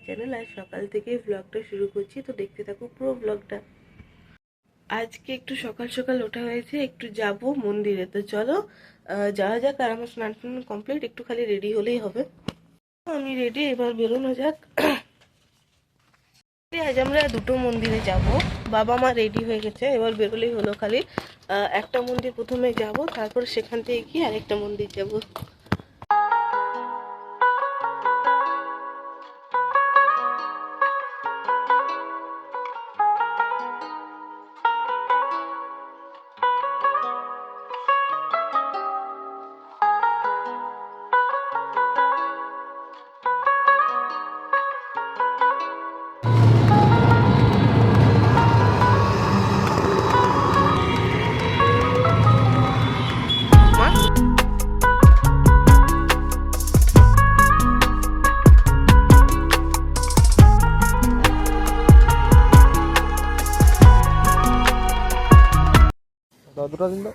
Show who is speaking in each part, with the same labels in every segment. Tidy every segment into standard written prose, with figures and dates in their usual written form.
Speaker 1: Channel. আজ সকাল থেকে ব্লগটা শুরু করছি, তো দেখতে থাকো পুরো ব্লগটা। আজকে একটু সকাল সকাল ওঠা হয়েছে, একটু যাব মন্দিরে, তো চলো যাওয়া যাক। আর আমার স্নান টান কমপ্লিট, একটু খালি রেডি হলেই হবে। আমি রেডি, এবার বেরোনো যাক। আজ আমরা দুটো মন্দিরে যাব, বাবা মা রেডি হয়ে গেছে, এবার বেরোলেই হলো। খালি একটা মন্দির প্রথমে যাব, তারপর সেখান থেকে গিয়ে আরেকটা মন্দির যাব।
Speaker 2: দুটো দিন তো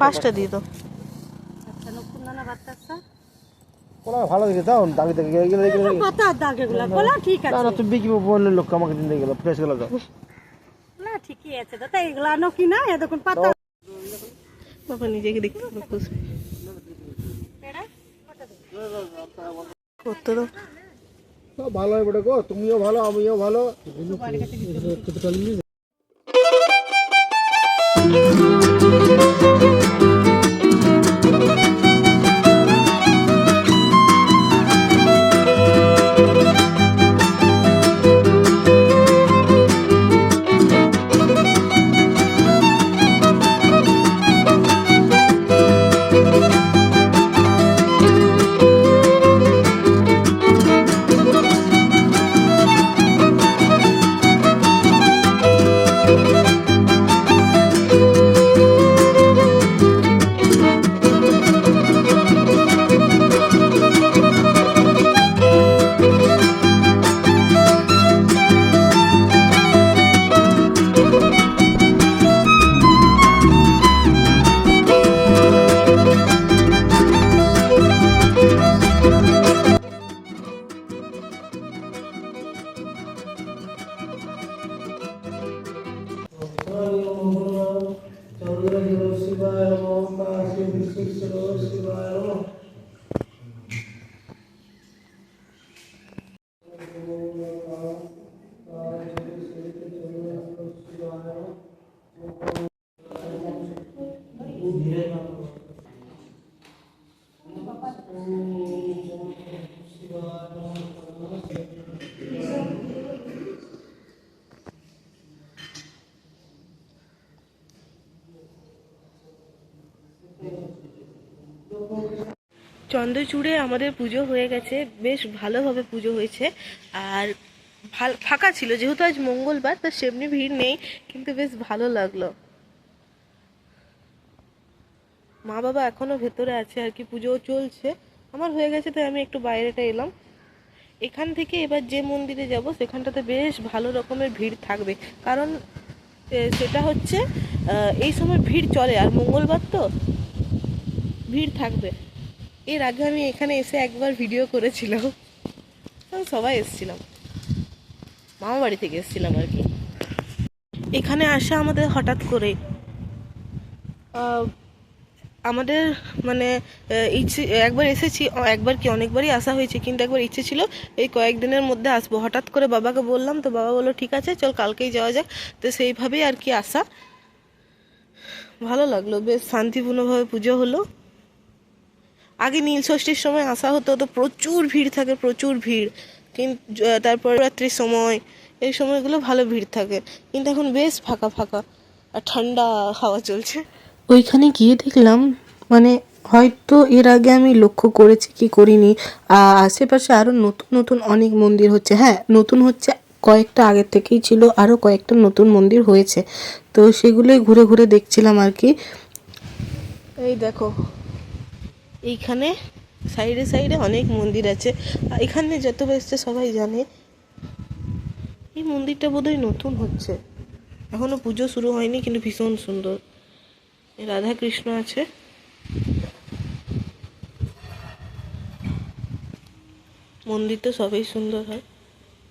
Speaker 1: পাঁচটা দিয়ে দাও।
Speaker 2: ভালো দেখে দাও, দাগে তুমি কি বললে লোক আমাকে দিন দিয়ে গেল ফ্রেশ গেল তো
Speaker 3: না ঠিকই আছে দাদা, এগুলানো কি না এতক্ষণ পাতা
Speaker 1: বাবা নিজেকে দেখতে পাবো খুশি করতে দাও।
Speaker 2: ভালো হয় বটে গো, তুমিও ভালো আমিও ভালো।
Speaker 1: চন্দ্রচূড়ে আমাদের পুজো হয়ে গেছে, বেশ ভালোভাবে পুজো হয়েছে। আর ফাঁকা ছিল, যেহেতু আজ মঙ্গলবার, তো সেমনি ভিড় নেই, কিন্তু বেশ ভালো লাগলো। মা বাবা এখনো ভেতরে আছে আর কি, পুজো চলছে। আমার হয়ে গেছে, তাই আমি একটু বাইরেটা এলাম। এখান থেকে এবার যে মন্দিরে যাব সেখানটাতে বেশ ভালো রকমের ভিড় থাকবে, কারণ সেটা হচ্ছে এই সময় ভিড় চলে, আর মঙ্গলবার তো ভিড় থাকবে। এর আগে আমি এখানে এসে একবার ভিডিও করেছিলাম, সবাই এসেছিলাম, মামা বাড়ি থেকে এসেছিলাম আর কি। এখানে আসা আমাদের হঠাৎ করে, আমাদের মানে ইচ্ছে, একবার এসেছি, একবার কি অনেকবারই আসা হয়েছে, কিন্তু একবার ইচ্ছে ছিল এই কয়েকদিনের মধ্যে আসবো। হঠাৎ করে বাবাকে বললাম, তো বাবা বললো ঠিক আছে চল কালকেই যাওয়া যাক। তো সেইভাবেই আর কি আসা, ভালো লাগলো, বেশ শান্তিপূর্ণভাবে পুজো হলো। আগে নীল ষষ্ঠীর সময় আসা হতো, তো প্রচুর ভিড় থাকে, প্রচুর ভিড়। কিন্তু তারপর রাত্রির সময়, এই সময়গুলো ভালো ভিড় থাকে, কিন্তু এখন বেশ ফাঁকা ফাঁকা আর ঠান্ডা হাওয়া চলছে। ওইখানে গিয়ে দেখলাম, মানে হয়তো এর আগে আমি লক্ষ্য করেছি কি করিনি, আশেপাশে আরও নতুন নতুন অনেক মন্দির হচ্ছে। হ্যাঁ, নতুন হচ্ছে, কয়েকটা আগের থেকেই ছিল, আরও কয়েকটা নতুন মন্দির হয়েছে, তো সেগুলোই ঘুরে ঘুরে দেখছিলাম আর কি। এই দেখো, এইখানে সাইডে সাইডে অনেক মন্দির আছে, এখানে যত এসছে সবাই জানে। এই মন্দিরটা বোধহয় নতুন হচ্ছে, এখনো পুজো শুরু হয়নি, কিন্তু ভীষণ সুন্দর। রাধা কৃষ্ণ আছে। মন্দির তো সবই সুন্দর হয়,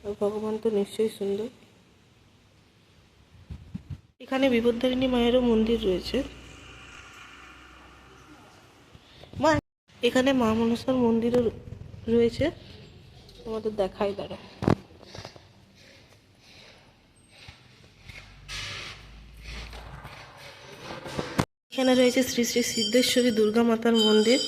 Speaker 1: আর ভগবান তো নিশ্চয়ই সুন্দর। এখানে বিপত্তারিণী মায়েরও মন্দির রয়েছে। মা, এখানে মা মনসার মন্দিরও রয়েছে, তোমাদের দেখাই দাঁড়া। এখানে রয়েছে শ্রী শ্রী সিদ্ধেশ্বরী দুর্গা মাতার মন্দির।